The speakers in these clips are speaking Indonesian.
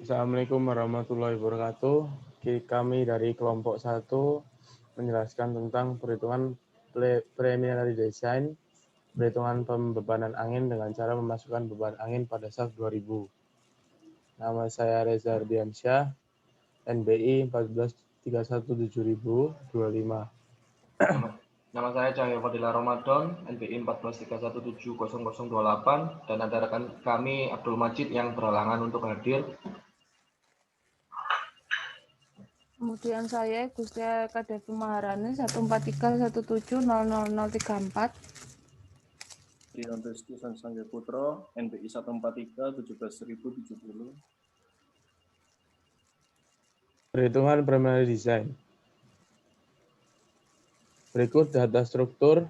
Assalamualaikum warahmatullahi wabarakatuh. Kami dari kelompok 1 menjelaskan tentang perhitungan preliminary design, perhitungan pembebanan angin dengan cara memasukkan beban angin pada shaft 2000. Nama saya Reza Ardiansyah, NBI 14317025. Nama saya Cahyo Fadila Ramadan, NBI 1431700028, dan ada rekan kami Abdul Majid yang berhalangan untuk hadir. Kemudian saya Gustia Kadevi Maharani 1431700034. Trianto Sanjaya Putra, NBI 143 17070. Perhitungan preliminary design. Berikut data struktur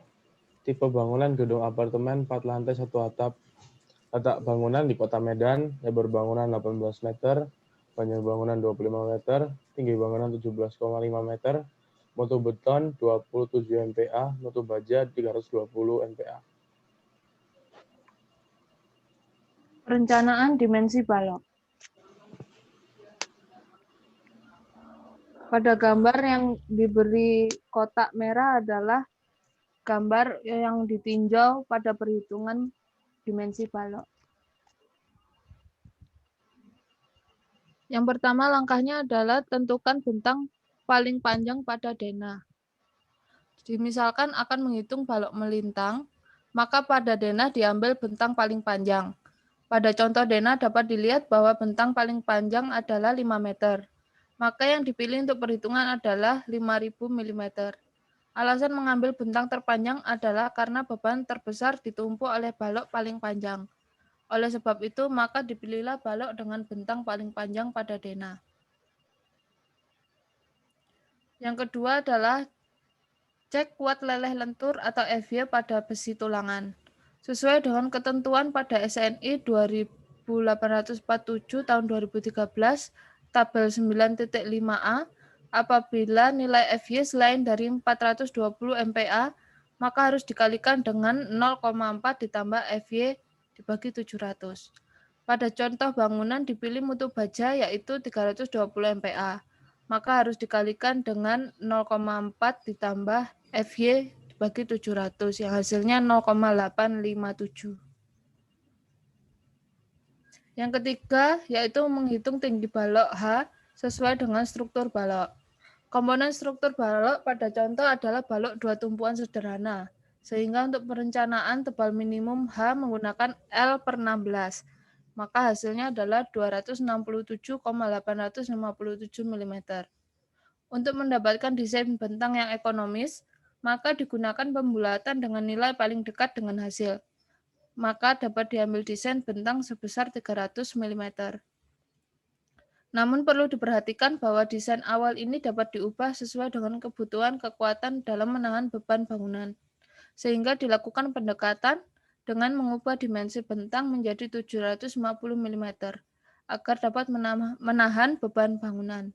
tipe bangunan gedung apartemen 4 lantai 1 atap. Letak bangunan di Kota Medan, lebar bangunan 18 meter, panjang bangunan 25 meter, tinggi bangunan 17,5 meter, mutu beton 27 MPa, mutu baja 320 MPa. Perencanaan dimensi balok. Pada gambar yang diberi kotak merah adalah gambar yang ditinjau pada perhitungan dimensi balok. Yang pertama langkahnya adalah tentukan bentang paling panjang pada denah. Misalkan akan menghitung balok melintang, maka pada denah diambil bentang paling panjang. Pada contoh denah dapat dilihat bahwa bentang paling panjang adalah 5 meter. Maka yang dipilih untuk perhitungan adalah 5000 mm. Alasan mengambil bentang terpanjang adalah karena beban terbesar ditumpuk oleh balok paling panjang. Oleh sebab itu, maka dipilihlah balok dengan bentang paling panjang pada denah. Yang kedua adalah cek kuat leleh lentur atau FY pada besi tulangan. Sesuai dengan ketentuan pada SNI 2847 tahun 2013, tabel 9.5a, apabila nilai FY selain dari 420 MPa, maka harus dikalikan dengan 0,4 ditambah FY dibagi 700. Pada contoh bangunan dipilih mutu baja yaitu 320 MPa, maka harus dikalikan dengan 0,4 ditambah FY dibagi 700 yang hasilnya 0,857. Yang ketiga yaitu menghitung tinggi balok H sesuai dengan struktur balok. Komponen struktur balok pada contoh adalah balok 2 tumpuan sederhana, sehingga untuk perencanaan tebal minimum H menggunakan L/16, maka hasilnya adalah 267,857 mm. Untuk mendapatkan desain bentang yang ekonomis, maka digunakan pembulatan dengan nilai paling dekat dengan hasil. Maka dapat diambil desain bentang sebesar 300 mm. Namun perlu diperhatikan bahwa desain awal ini dapat diubah sesuai dengan kebutuhan kekuatan dalam menahan beban bangunan, sehingga dilakukan pendekatan dengan mengubah dimensi bentang menjadi 750 mm agar dapat menahan beban bangunan.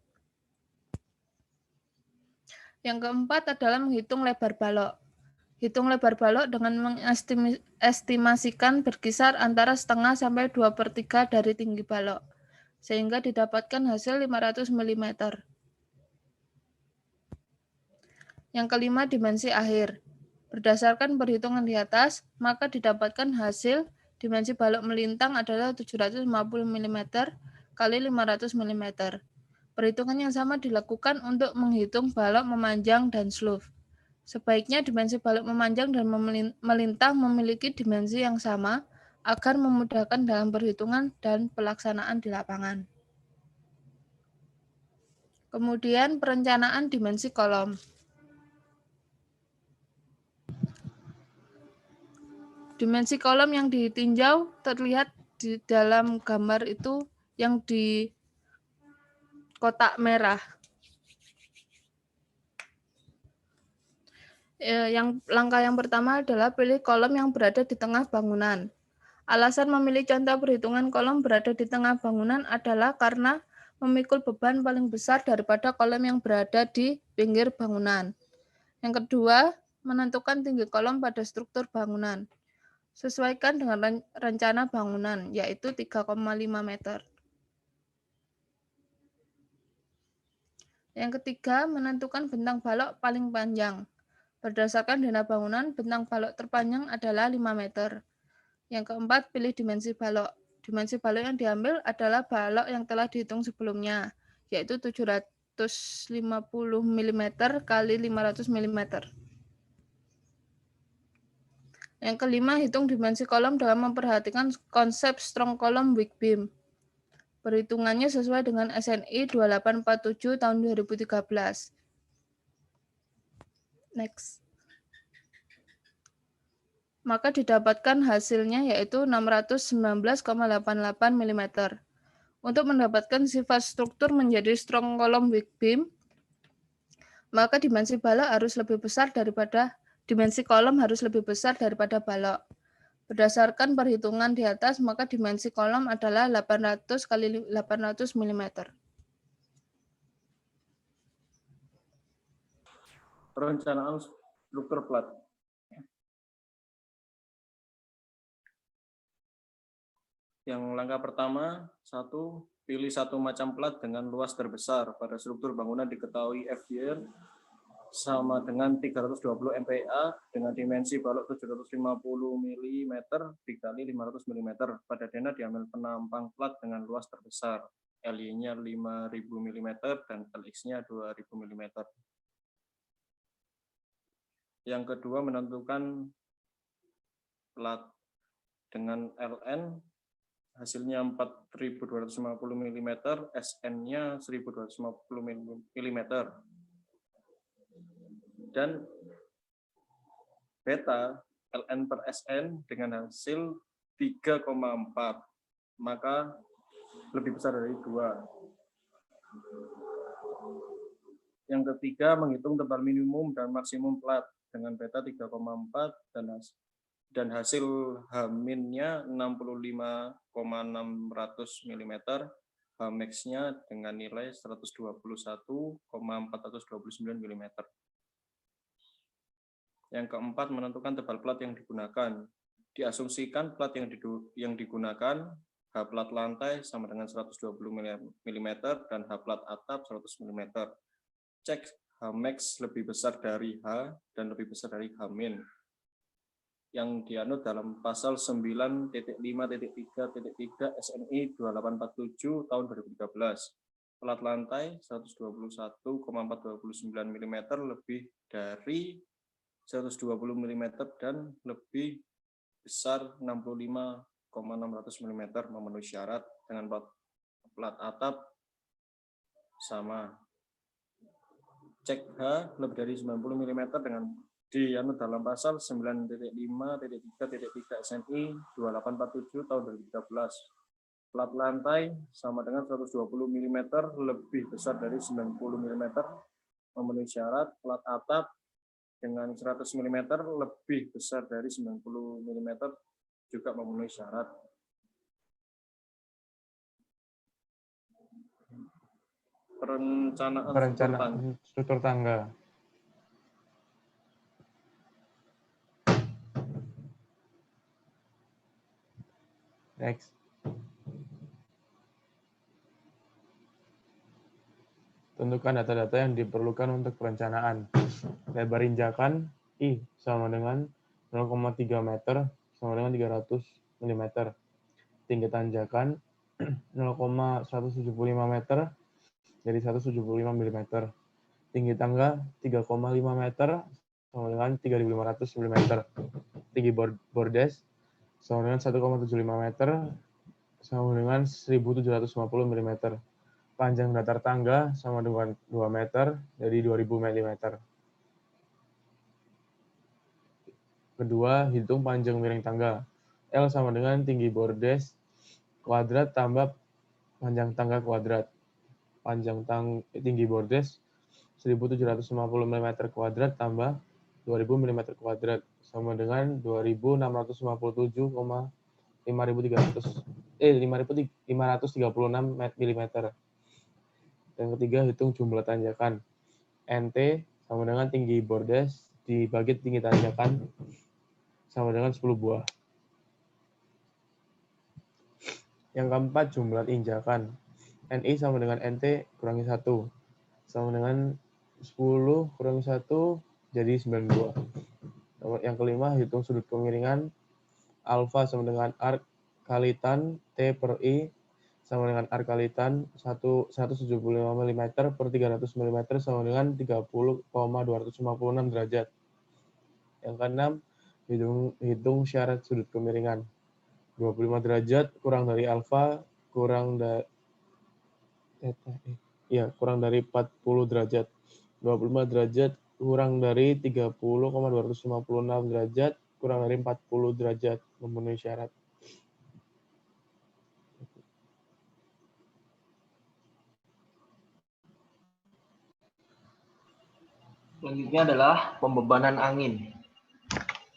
Yang keempat adalah menghitung lebar balok. Hitung lebar balok dengan mengestimasikan berkisar antara setengah sampai 2/3 dari tinggi balok, sehingga didapatkan hasil 500 mm. Yang kelima, dimensi akhir. Berdasarkan perhitungan di atas, maka didapatkan hasil dimensi balok melintang adalah 750 mm kali 500 mm. Perhitungan yang sama dilakukan untuk menghitung balok memanjang dan slope. Sebaiknya dimensi balok memanjang dan melintang memiliki dimensi yang sama agar memudahkan dalam perhitungan dan pelaksanaan di lapangan. Kemudian perencanaan dimensi kolom. Dimensi kolom yang ditinjau terlihat di dalam gambar itu yang di kotak merah. Langkah yang pertama adalah pilih kolom yang berada di tengah bangunan. Alasan memilih contoh perhitungan kolom berada di tengah bangunan adalah karena memikul beban paling besar daripada kolom yang berada di pinggir bangunan. Yang kedua, menentukan tinggi kolom pada struktur bangunan. Sesuaikan dengan rencana bangunan, yaitu 3,5 meter. Yang ketiga, menentukan bentang balok paling panjang. Berdasarkan dana bangunan, bentang balok terpanjang adalah 5 meter. Yang keempat, pilih dimensi balok. Dimensi balok yang diambil adalah balok yang telah dihitung sebelumnya, yaitu 750 mm kali 500 mm. Yang kelima, hitung dimensi kolom dalam memperhatikan konsep strong column weak beam. Perhitungannya sesuai dengan SNI 2847 tahun 2013. Next. Maka didapatkan hasilnya yaitu 619,88 mm. Untuk mendapatkan sifat struktur menjadi strong column weak beam, maka dimensi balok harus lebih besar daripada dimensi kolom harus lebih besar daripada balok. Berdasarkan perhitungan di atas, maka dimensi kolom adalah 800 kali 800 mm. Perencanaan struktur plat. Yang langkah pertama, 1. Pilih satu macam plat dengan luas terbesar pada struktur bangunan diketahui FDR sama dengan 320 MPa dengan dimensi balok 750 mm dikali 500 mm. Pada dana diambil penampang plat dengan luas terbesar. LY-nya 5000 mm dan LX-nya 2000 mm. Yang kedua, menentukan plat dengan LN hasilnya 4250 mm, SN-nya 1250 mm. Dan beta LN per SN dengan hasil 3,4, maka lebih besar dari 2. Yang ketiga, menghitung tebal minimum dan maksimum plat dengan beta 3,4 dan hasil H-nya 65,600 mm, H-max-nya dengan nilai 121,429 mm. Yang keempat, menentukan tebal plat yang digunakan. Diasumsikan plat yang digunakan H plat lantai sama dengan 120 mm dan H plat atap 100 mm. Cek H-max lebih besar dari H dan lebih besar dari H-min yang dianut dalam pasal 9.5.3.3 SNI 2847 tahun 2013. Plat lantai 121,429 mm lebih dari 120 mm dan lebih besar 65,600 mm memenuhi syarat dengan plat atap sama. Cek H lebih dari 90 mm dengan dianut dalam pasal 9.5.3.3 SNI 2847 tahun 2013. Plat lantai sama dengan 120 mm lebih besar dari 90 mm memenuhi syarat. Plat atap dengan 100 mm lebih besar dari 90 mm juga memenuhi syarat. Perencanaan struktur tangga. Next. Tentukan data-data yang diperlukan untuk perencanaan. Lebar injakan I sama dengan 0,3 meter sama dengan 300 mm. Tinggi tanjakan 0,175 meter jadi 175 mm. Tinggi tangga 3,5 meter sama dengan 3.500 mm. Tinggi bordes sama dengan 1,75 meter sama dengan 1.750 mm. Panjang datar tangga sama dengan 2 meter jadi 2.000 mm. Kedua, hitung panjang miring tangga. L sama dengan tinggi bordes kuadrat tambah panjang tangga kuadrat. Tinggi bordes 1.750 mm kuadrat tambah 2.000 mm kuadrat sama dengan 2.657,536 mm. Yang ketiga, hitung jumlah tanjakan. NT sama dengan tinggi bordes dibagi tinggi tanjakan sama dengan 10 buah. Yang keempat, jumlah injakan. NI sama dengan NT kurangi 1. sama dengan 10 kurang 1 jadi 92. Yang kelima, hitung sudut kemiringan. Alfa sama dengan arc kali tan T per I sama dengan arc kali tan 175 mm per 300 mm sama dengan 30,256 derajat. Yang keenam, hitung syarat sudut kemiringan. 25 derajat kurang dari alfa kurang dari 40 derajat. 25 derajat kurang dari 30,256 derajat kurang dari 40 derajat memenuhi syarat. Selanjutnya adalah pembebanan angin.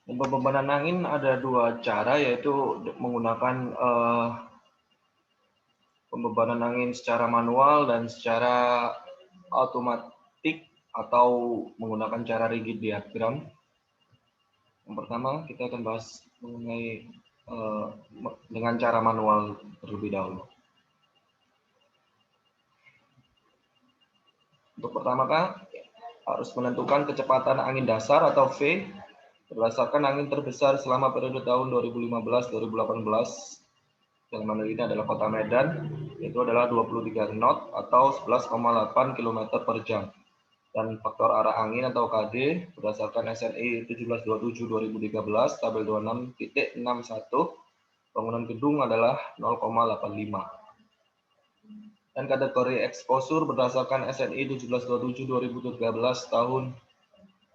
Pembebanan angin ada dua cara, yaitu menggunakan pembebanan angin secara manual dan secara otomatik atau menggunakan cara rigid diagram. Yang pertama kita akan bahas mengenai dengan cara manual terlebih dahulu. Untuk pertama harus menentukan kecepatan angin dasar atau V berdasarkan angin terbesar selama periode tahun 2015-2018. Yang mana ini adalah Kota Medan, yaitu adalah 23 knot atau 11,8 km per jam. Dan faktor arah angin atau KD berdasarkan SNI 1727-2013 tabel 26.61 bangunan gedung adalah 0,85. Dan kategori exposure berdasarkan SNI 1727-2013 tahun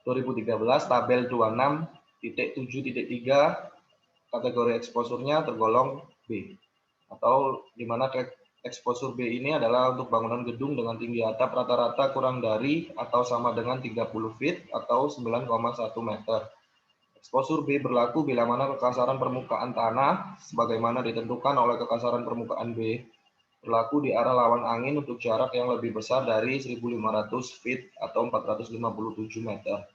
2013 tabel 26.7.3 kategori exposure-nya tergolong B, atau di mana exposure B ini adalah untuk bangunan gedung dengan tinggi atap rata-rata kurang dari atau sama dengan 30 feet atau 9,1 meter. Exposure B berlaku bila mana kekasaran permukaan tanah sebagaimana ditentukan oleh kekasaran permukaan B berlaku di arah lawan angin untuk jarak yang lebih besar dari 1.500 feet atau 457 meter.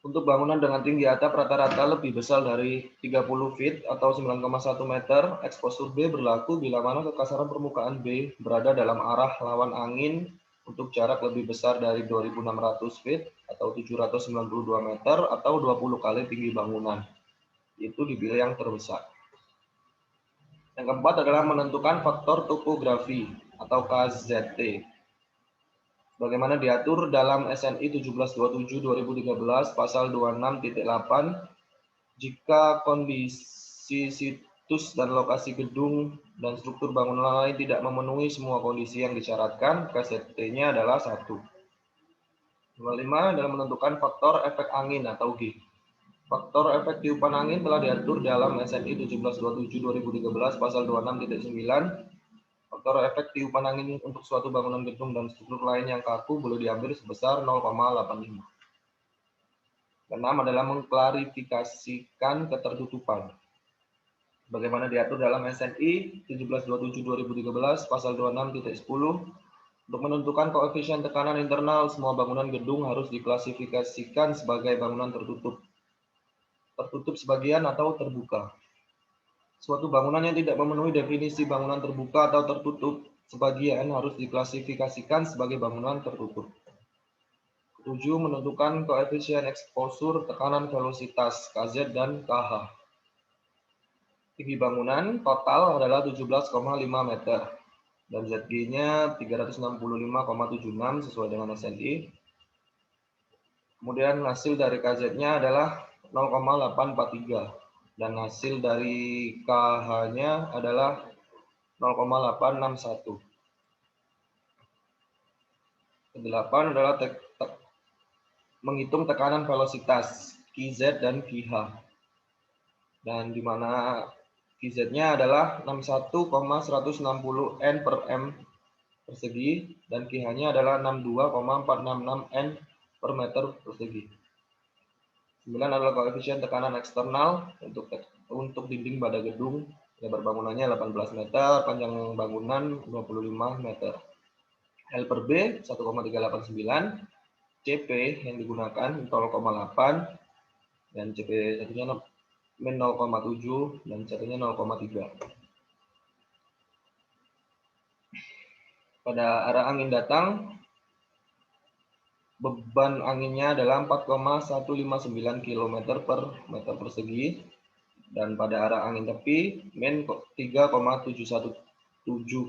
Untuk bangunan dengan tinggi atap rata-rata lebih besar dari 30 feet atau 9,1 meter, exposure B berlaku bila mana kekasaran permukaan B berada dalam arah lawan angin untuk jarak lebih besar dari 2.600 feet atau 792 meter atau 20 kali tinggi bangunan. Itu dipilih yang terbesar. Yang keempat adalah menentukan faktor topografi atau KZT. Bagaimana diatur dalam SNI 1727-2013 pasal 26.8, jika kondisi situs dan lokasi gedung dan struktur bangunan lain tidak memenuhi semua kondisi yang disyaratkan, KZT-nya adalah 1. Nomor 5 adalah menentukan faktor efek angin atau G. Faktor efek tiupan angin telah diatur dalam SNI 1727-2013 pasal 26.9. Faktor efek tiupan angin untuk suatu bangunan gedung dan struktur lain yang kaku boleh diambil sebesar 0,85. Keenam adalah mengklarifikasikan ketertutupan. Bagaimana diatur dalam SNI 1727-2013 pasal 26.10. Untuk menentukan koefisien tekanan internal, semua bangunan gedung harus diklasifikasikan sebagai bangunan tertutup sebagian atau terbuka. Suatu bangunan yang tidak memenuhi definisi bangunan terbuka atau tertutup sebagian harus diklasifikasikan sebagai bangunan tertutup. 7. Menentukan koefisien exposure, tekanan velositas KZ dan KH. Tinggi bangunan total adalah 17,5 meter dan ZG-nya 365,76 sesuai dengan SNI. Kemudian hasil dari KZ-nya adalah 0,843 dan hasil dari KH-nya adalah 0,861. Kedelapan adalah menghitung tekanan velositas QZ dan QH. Dan di mana QZ-nya adalah 61,160 N per M persegi dan QH-nya adalah 62,466 N per meter persegi. 9 adalah koefisien tekanan eksternal untuk dinding pada gedung. Lebar bangunannya 18 meter, panjang bangunan 25 meter. L per B 1,389, CP yang digunakan 0,8 dan CP satunya min 0,7 dan satunya 0,3. Pada arah angin datang beban anginnya adalah 4,159 km per meter persegi, dan pada arah angin tepi min 3,717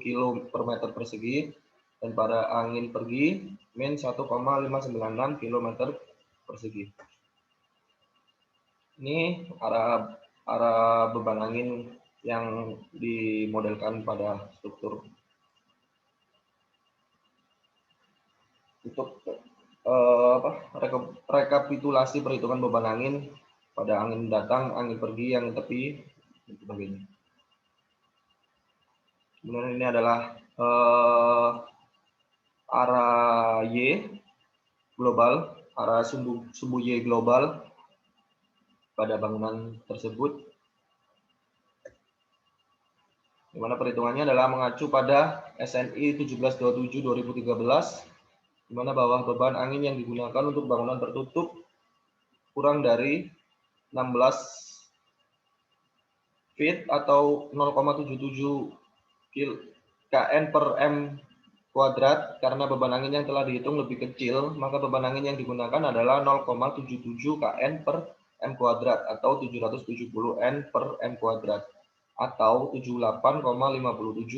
km per meter persegi, dan pada angin pergi min 1,596 km persegi. Ini arah beban angin yang dimodelkan pada struktur. Untuk rekapitulasi perhitungan beban angin pada angin datang, angin pergi, angin tepi, dan sebagainya. Kemudian ini adalah arah Y global, arah sumbu Y global pada bangunan tersebut, di mana perhitungannya adalah mengacu pada SNI 1727/2013, di mana bawah beban angin yang digunakan untuk bangunan tertutup kurang dari 16 feet atau 0,77 kN per m kuadrat. Karena beban angin yang telah dihitung lebih kecil, maka beban angin yang digunakan adalah 0,77 kN per m kuadrat atau 770 N per m kuadrat atau 78,57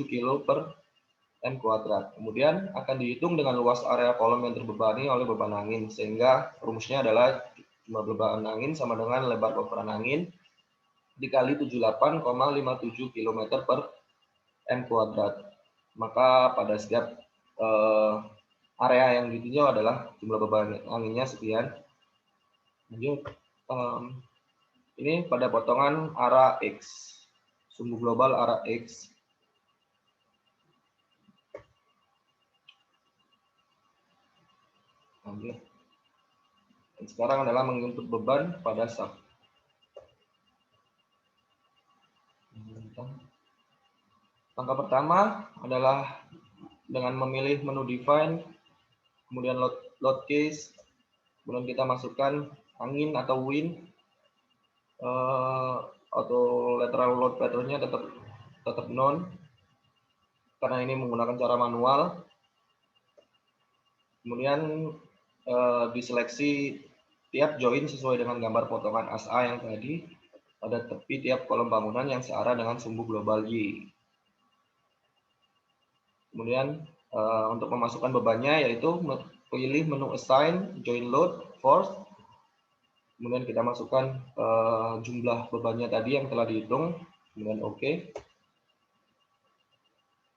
kilo per m kuadrat. Kemudian akan dihitung dengan luas area kolom yang terbebani oleh beban angin, sehingga rumusnya adalah jumlah beban angin sama dengan lebar kotoran angin dikali 78,57 km per m kuadrat. Maka pada setiap area yang ditinjau adalah jumlah beban anginnya sekian. Lanjut, ini pada potongan arah X, sumbu global arah X. Dan sekarang adalah menginput beban pada sub. Langkah pertama adalah dengan memilih menu define, kemudian load case, kemudian kita masukkan angin atau wind, atau lateral load pattern-nya tetap non, karena ini menggunakan cara manual. Kemudian diseleksi tiap join sesuai dengan gambar potongan SA yang tadi pada tepi tiap kolom bangunan yang searah dengan sumbu global Y. Kemudian untuk memasukkan bebannya yaitu pilih menu assign, join load, force. Kemudian kita masukkan jumlah bebannya tadi yang telah dihitung, kemudian OK.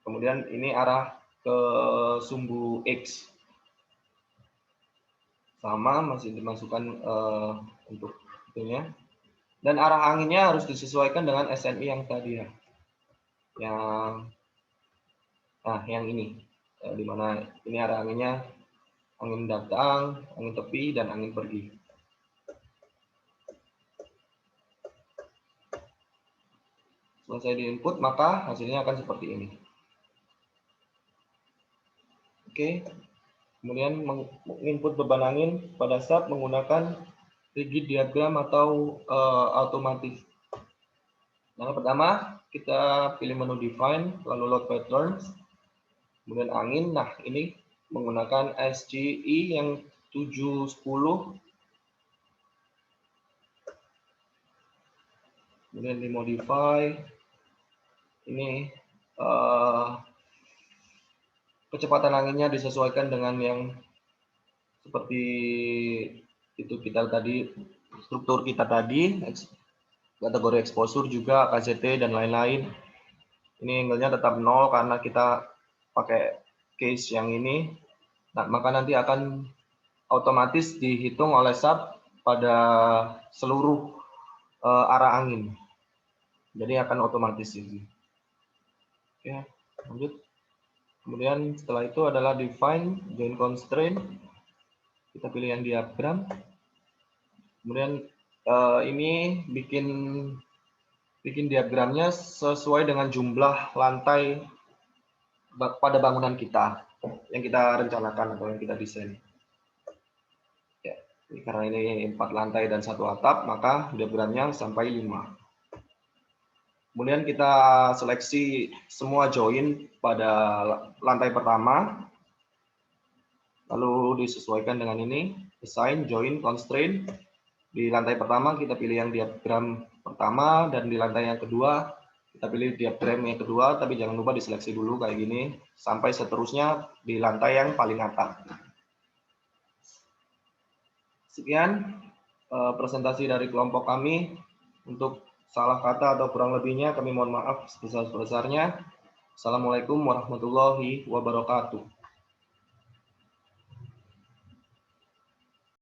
Kemudian ini arah ke sumbu X. Sama, masih dimasukkan untuk itunya. Dan arah anginnya harus disesuaikan dengan SNI yang tadi ya. Yang ini. Di mana ini arah anginnya, angin datang, angin tepi, dan angin pergi. Selesai di-input, maka hasilnya akan seperti ini. Oke. Kemudian menginput beban angin pada sub menggunakan rigid diagram atau otomatis. Yang pertama, kita pilih menu define, lalu load patterns, kemudian angin. Nah, ini menggunakan SGI yang 710. Kemudian dimodify. Ini kecepatan anginnya disesuaikan dengan yang seperti itu kita tadi, struktur kita tadi, kategori exposure juga, KZT, dan lain-lain. Ini angle-nya tetap 0 karena kita pakai case yang ini. Nah, maka nanti akan otomatis dihitung oleh sub pada seluruh arah angin. Jadi akan otomatis ini. Oke, lanjut. Kemudian setelah itu adalah define, join constraint. Kita pilih yang diagram. Kemudian ini bikin diagramnya sesuai dengan jumlah lantai pada bangunan kita yang kita rencanakan atau yang kita desain. Ya, karena ini 4 lantai dan 1 atap, maka diagramnya sampai 5. Kemudian kita seleksi semua join pada lantai pertama. Lalu disesuaikan dengan ini, assign, join, constraint. Di lantai pertama kita pilih yang diagram pertama, dan di lantai yang kedua kita pilih diagram yang kedua, tapi jangan lupa diseleksi dulu kayak gini, sampai seterusnya di lantai yang paling atas. Sekian presentasi dari kelompok kami. Untuk salah kata atau kurang lebihnya kami mohon maaf sebesar-besarnya. Assalamualaikum warahmatullahi wabarakatuh.